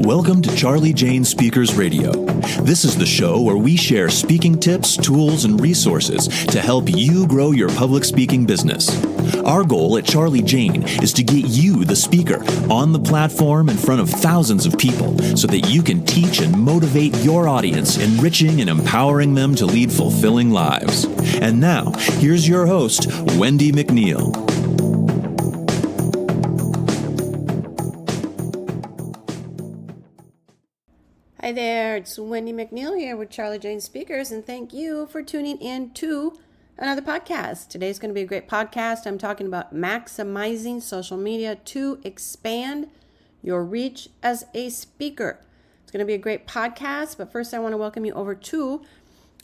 Welcome to Charli Jane Speakers Radio. This is the show where we share speaking tips, tools, and resources to help you grow your public speaking business. Our goal at Charli Jane is to get you, the speaker, on the platform in front of thousands of people so that you can teach and motivate your audience, enriching and empowering them to lead fulfilling lives. And now, here's your host, Wendi McNeil. Hi there, it's Wendi McNeil here with Charli Jane Speakers, and thank you for tuning in to another podcast. Today's going to be a great podcast. I'm talking about maximizing social media to expand your reach as a speaker. It's going to be a great podcast, but first I want to welcome you over to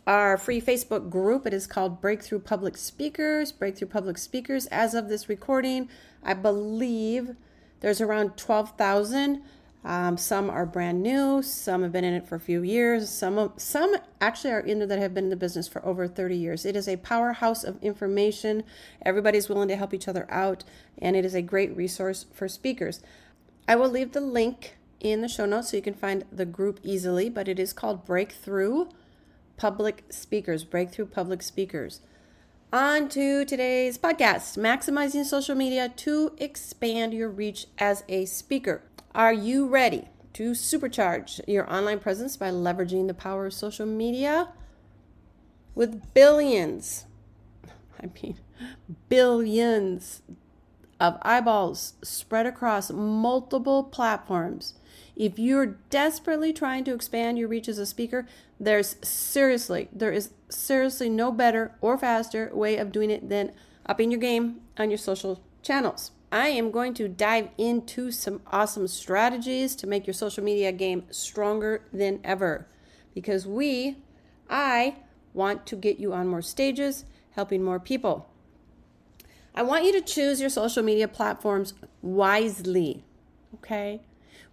our free Facebook group. It is called Breakthrough Public Speakers. Breakthrough Public Speakers. As of this recording, I believe there's around 12,000. Some are brand new, some have been in it for a few years, some actually are in there that have been in the business for over 30 years. It is a powerhouse of information. Everybody's willing to help each other out, and it is a great resource for speakers. I will leave the link in the show notes so you can find the group easily, but it is called Breakthrough Public Speakers. Breakthrough Public Speakers. On to today's podcast, maximizing social media to expand your reach as a speaker. Are you ready to supercharge your online presence by leveraging the power of social media? With billions of eyeballs spread across multiple platforms. If you're desperately trying to expand your reach as a speaker, there is seriously no better or faster way of doing it than upping your game on your social channels. I am going to dive into some awesome strategies to make your social media game stronger than ever, because I want to get you on more stages, helping more people. I want you to choose your social media platforms wisely, okay?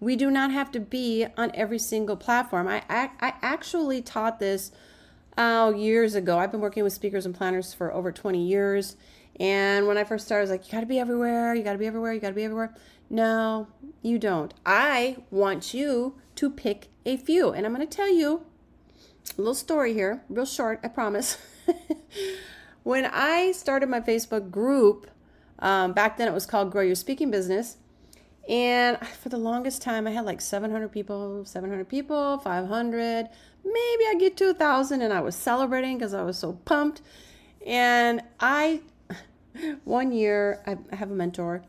We do not have to be on every single platform. I actually taught this years ago. I've been working with speakers and planners for over 20 years. And when I first started, I was like, you got to be everywhere. You got to be everywhere. You got to be everywhere. No, you don't. I want you to pick a few. And I'm going to tell you a little story here, real short, I promise. When I started my Facebook group, back then it was called Grow Your Speaking Business. And for the longest time, I had like 700 people, 500. Maybe I get to 1,000, and I was celebrating because I was so pumped. And one year, I have a mentor,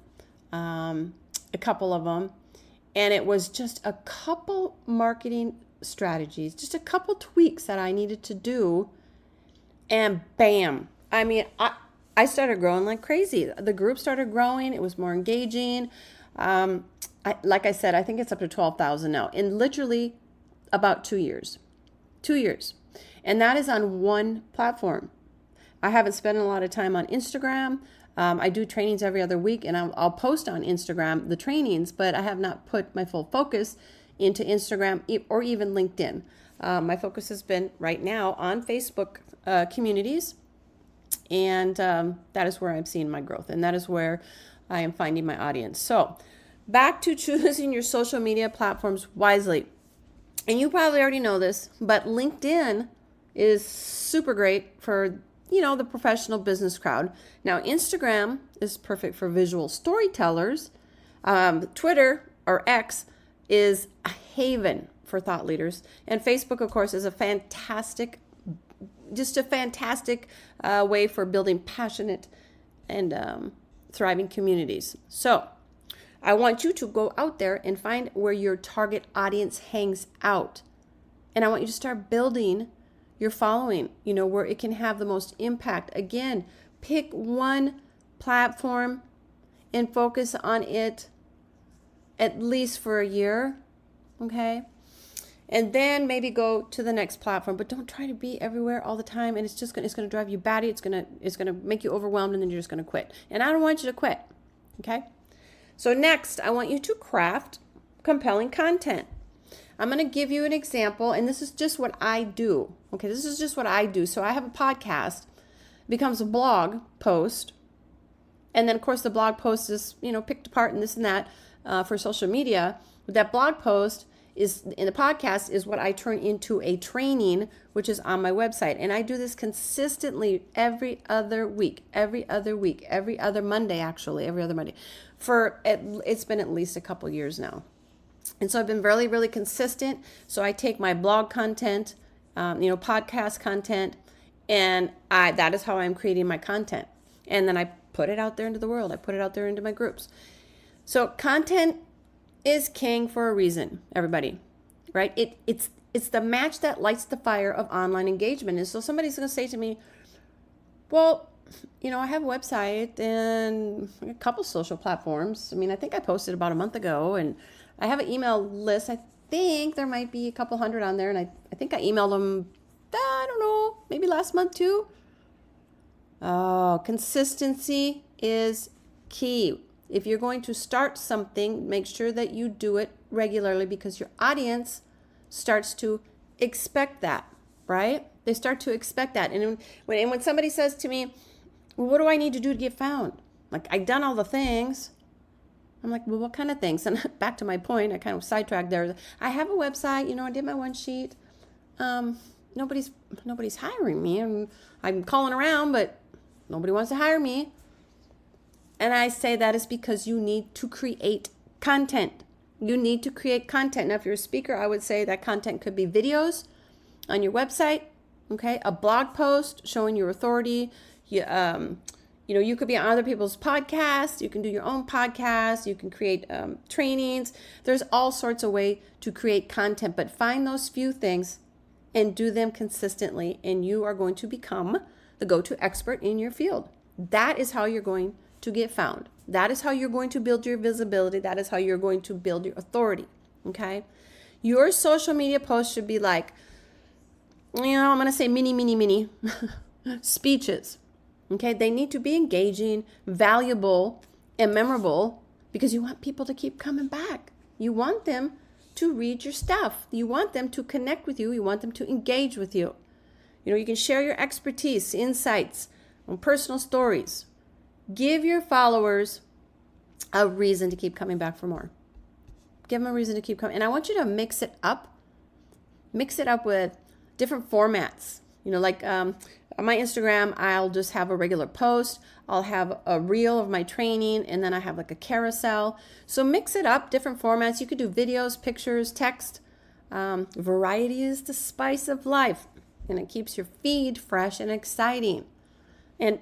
a couple of them, and it was just a couple marketing strategies, just a couple tweaks that I needed to do, and bam. I mean, I started growing like crazy. The group started growing. It was more engaging. Like I said, I think it's up to 12,000 now in literally about 2 years. 2 years. And that is on one platform. I haven't spent a lot of time on Instagram. I do trainings every other week, and I'll post on Instagram the trainings, but I have not put my full focus into Instagram or even LinkedIn. My focus has been right now on Facebook communities, and that is where I'm seeing my growth, and that is where I am finding my audience. So back to choosing your social media platforms wisely. And you probably already know this, but LinkedIn is super great for the professional business crowd. Now, Instagram is perfect for visual storytellers. Twitter, or X, is a haven for thought leaders. And Facebook, of course, is a fantastic way for building passionate and thriving communities. So I want you to go out there and find where your target audience hangs out. And I want you to start building your following, where it can have the most impact. Again, pick one platform and focus on it at least for a year, okay? And then maybe go to the next platform, but don't try to be everywhere all the time, and it's going to drive you batty. It's going to make you overwhelmed, and then you're just going to quit. And I don't want you to quit, okay? So next, I want you to craft compelling content. I'm going to give you an example, and this is just what I do. Okay, this is just what I do. So I have a podcast, it becomes a blog post, and then of course the blog post is, picked apart and this and that for social media. But that blog post the podcast is what I turn into a training, which is on my website. And I do this consistently every other week, every other Monday, actually, every other Monday. It's been at least a couple years now. And so I've been really, really consistent. So I take my blog content, podcast content, and that is how I'm creating my content. And then I put it out there into the world. I put it out there into my groups. So content is king for a reason, everybody, right? It's the match that lights the fire of online engagement. And so somebody's going to say to me, well, I have a website and a couple social platforms. I mean, I think I posted about a month ago, and I have an email list. I think there might be a couple hundred on there, and I think I emailed them, I don't know, maybe last month too. Oh, consistency is key. If you're going to start something, make sure that you do it regularly, because your audience starts to expect that, right? They start to expect that. And when somebody says to me, well, what do I need to do to get found? Like, I've done all the things. I'm like, well, what kind of things? And back to my point, I kind of sidetracked there. I have a website, I did my one sheet. Nobody's hiring me, and I'm calling around, but nobody wants to hire me. And I say that is because you need to create content. You need to create content. Now, if you're a speaker, I would say that content could be videos on your website, okay? A blog post showing your authority. You could be on other people's podcasts. You can do your own podcast. You can create trainings. There's all sorts of ways to create content, but find those few things and do them consistently, and you are going to become the go-to expert in your field. That is how you're going to get found. That is how you're going to build your visibility. That is how you're going to build your authority, okay? Your social media posts should be like, I'm going to say mini speeches, okay? They need to be engaging, valuable, and memorable, because you want people to keep coming back. You want them to read your stuff. You want them to connect with you. You want them to engage with you. You can share your expertise, insights, personal stories. Give your followers a reason to keep coming back for more. Give them a reason to keep coming. And I want you to mix it up. Mix it up with different formats. Like on my Instagram, I'll just have a regular post. I'll have a reel of my training, and then I have like a carousel. So mix it up, different formats. You could do videos, pictures, text. Variety is the spice of life, and it keeps your feed fresh and exciting. And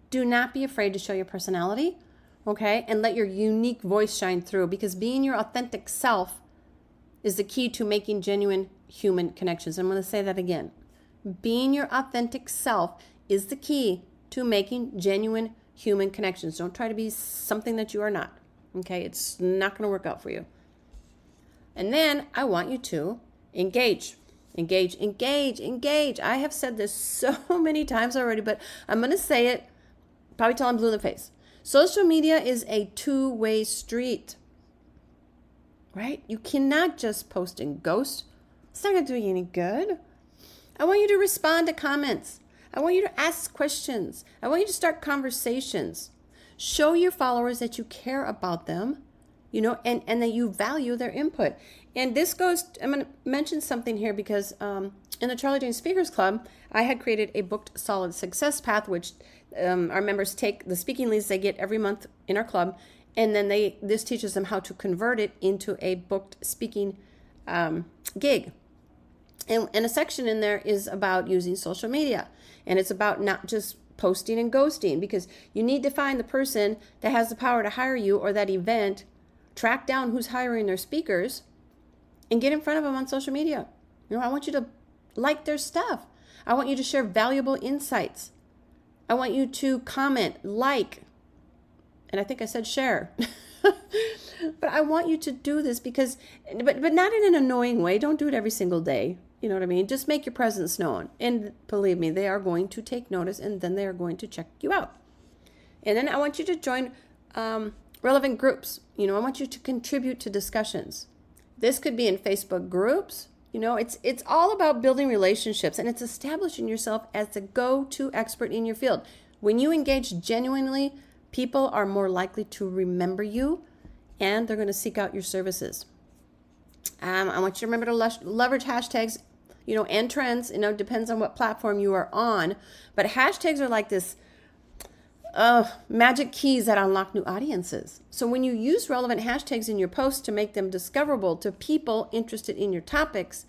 do not be afraid to show your personality, okay? And let your unique voice shine through, because being your authentic self is the key to making genuine human connections. I'm going to say that again. Being your authentic self is the key to making genuine human connections. Don't try to be something that you are not, okay? It's not going to work out for you. And then I want you to engage. I have said this so many times already, but I'm going to say it probably till I'm blue in the face. Social media is a two-way street, right? You cannot just post and ghost. It's not going to do you any good. I want you to respond to comments. I want you to ask questions. I want you to start conversations. Show your followers that you care about them, and that you value their input. And this goes, I'm going to mention something here, because in the Charli Jane Speakers Club, I had created a booked solid success path, which our members take the speaking leads they get every month in our club, and then this teaches them how to convert it into a booked speaking gig. And a section in there is about using social media, and it's about not just posting and ghosting, because you need to find the person that has the power to hire you, or that event, track down who's hiring their speakers, and get in front of them on social media. I want you to like their stuff. I want you to share valuable insights. I want you to comment, like, and I think I said share. But I want you to do this because, but not in an annoying way. Don't do it every single day. You know what I mean? Just make your presence known. And believe me, they are going to take notice, and then they are going to check you out. And then I want you to join relevant groups. I want you to contribute to discussions. This could be in Facebook groups. It's all about building relationships, and it's establishing yourself as the go-to expert in your field. When you engage genuinely, people are more likely to remember you, and they're going to seek out your services. I want you to remember to leverage hashtags, and trends. Depends on what platform you are on. But hashtags are like this magic keys that unlock new audiences. So when you use relevant hashtags in your posts to make them discoverable to people interested in your topics,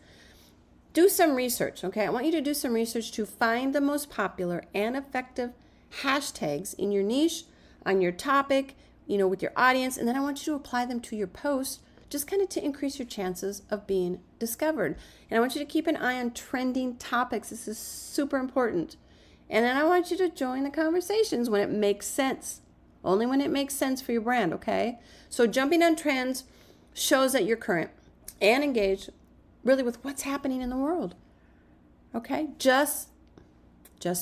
do some research, okay? I want you to do some research to find the most popular and effective hashtags in your niche, on your topic, with your audience, and then I want you to apply them to your post, just kind of to increase your chances of being discovered. And I want you to keep an eye on trending topics. This is super important. And then I want you to join the conversations when it makes sense. Only when it makes sense for your brand, okay? So jumping on trends shows that you're current and engaged really with what's happening in the world. Okay? Just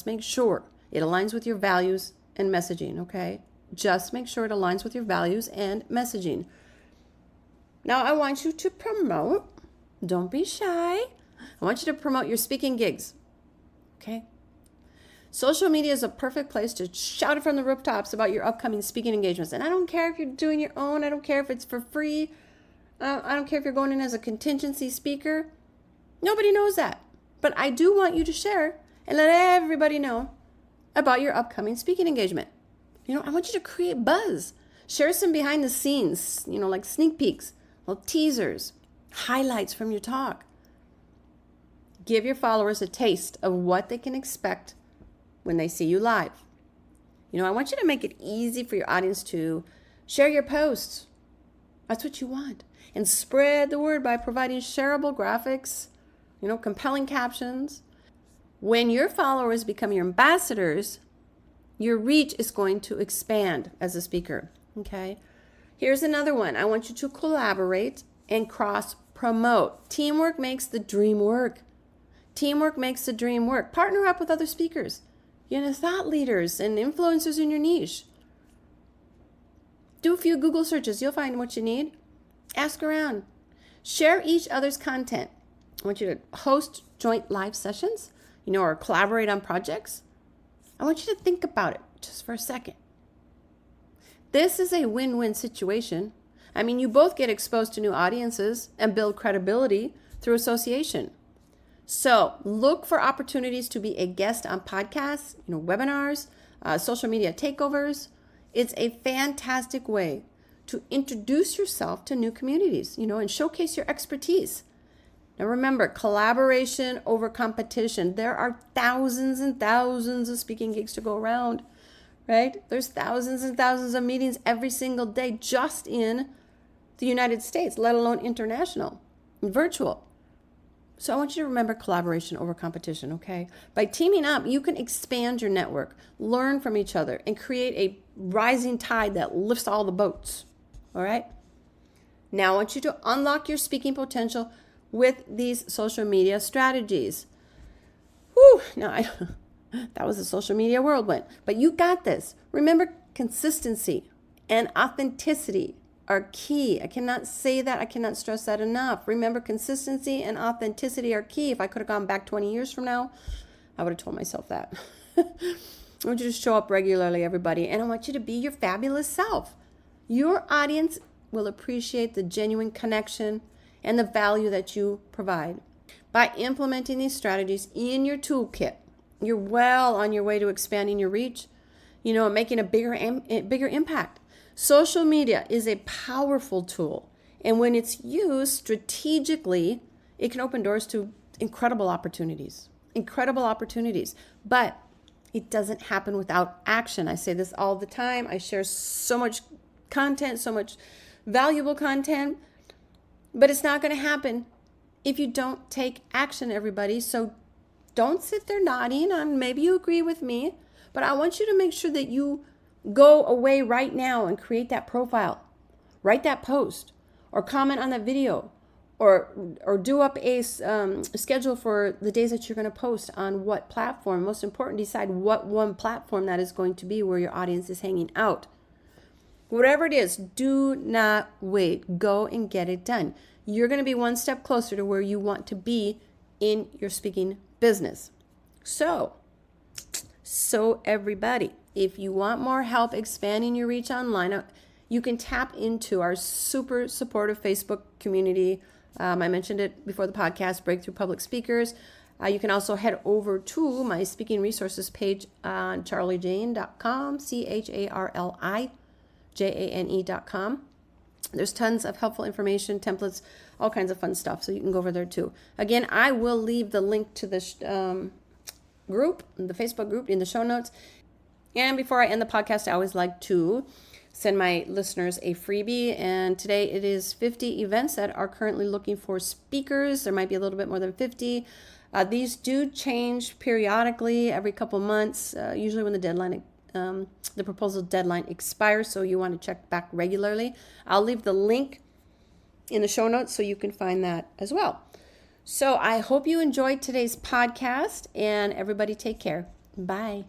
make sure it aligns with your values and messaging, okay? Just make sure it aligns with your values and messaging. Now I want you to promote. Don't be shy. I want you to promote your speaking gigs. Okay? Social media is a perfect place to shout it from the rooftops about your upcoming speaking engagements. And I don't care if you're doing your own. I don't care if it's for free. I don't care if you're going in as a contingency speaker. Nobody knows that. But I do want you to share and let everybody know about your upcoming speaking engagement. I want you to create buzz. Share some behind the scenes, like sneak peeks, little teasers, highlights from your talk. Give your followers a taste of what they can expect when they see you live. I want you to make it easy for your audience to share your posts. That's what you want. And spread the word by providing shareable graphics, compelling captions. When your followers become your ambassadors, your reach is going to expand as a speaker, okay? Here's another one. I want you to collaborate and cross-promote. Teamwork makes the dream work. Teamwork makes the dream work. Partner up with other speakers, thought leaders and influencers in your niche. Do a few Google searches. You'll find what you need. Ask around. Share each other's content. I want you to host joint live sessions, or collaborate on projects. I want you to think about it just for a second. This is a win-win situation. You both get exposed to new audiences and build credibility through association. So look for opportunities to be a guest on podcasts, webinars, social media takeovers. It's a fantastic way to introduce yourself to new communities, and showcase your expertise. Now remember, collaboration over competition. There are thousands and thousands of speaking gigs to go around, right? There's thousands and thousands of meetings every single day just in the United States, let alone international and virtual. So I want you to remember collaboration over competition, okay? By teaming up, you can expand your network, learn from each other, and create a rising tide that lifts all the boats, all right? Now I want you to unlock your speaking potential with these social media strategies. Whew, that was a social media whirlwind, but you got this. Remember, consistency and authenticity are key. I cannot say that. I cannot stress that enough. Remember, consistency and authenticity are key. If I could have gone back 20 years from now, I would have told myself that. I want you to show up regularly, everybody, and I want you to be your fabulous self. Your audience will appreciate the genuine connection and the value that you provide. By implementing these strategies in your toolkit, you're well on your way to expanding your reach, and making a bigger impact. Social media is a powerful tool, and when it's used strategically, it can open doors to incredible opportunities. But it doesn't happen without action. I say this all the time. I share so much content, so much valuable content, but it's not going to happen if you don't take action, everybody. So don't sit there nodding, and maybe you agree with me, but I want you to make sure that you go away right now and create that profile, write that post, or comment on that video, or do up a schedule for the days that you're going to post on what platform. Most important, decide what one platform that is going to be where your audience is hanging out. Whatever it is, do not wait. Go and get it done. You're going to be one step closer to where you want to be in your speaking business. So everybody, if you want more help expanding your reach online, you can tap into our super supportive Facebook community. I mentioned it before the podcast, Breakthrough Public Speakers. You can also head over to my speaking resources page on charlijane.com, CharliJane.com. There's tons of helpful information, templates, all kinds of fun stuff. So you can go over there too. Again, I will leave the link to this group, the Facebook group, in the show notes. And before I end the podcast, I always like to send my listeners a freebie. And today it is 50 events that are currently looking for speakers. There might be a little bit more than 50. These do change periodically every couple months, usually when the proposal deadline expires, so you want to check back regularly. I'll leave the link in the show notes so you can find that as well. So I hope you enjoyed today's podcast, and everybody take care. Bye.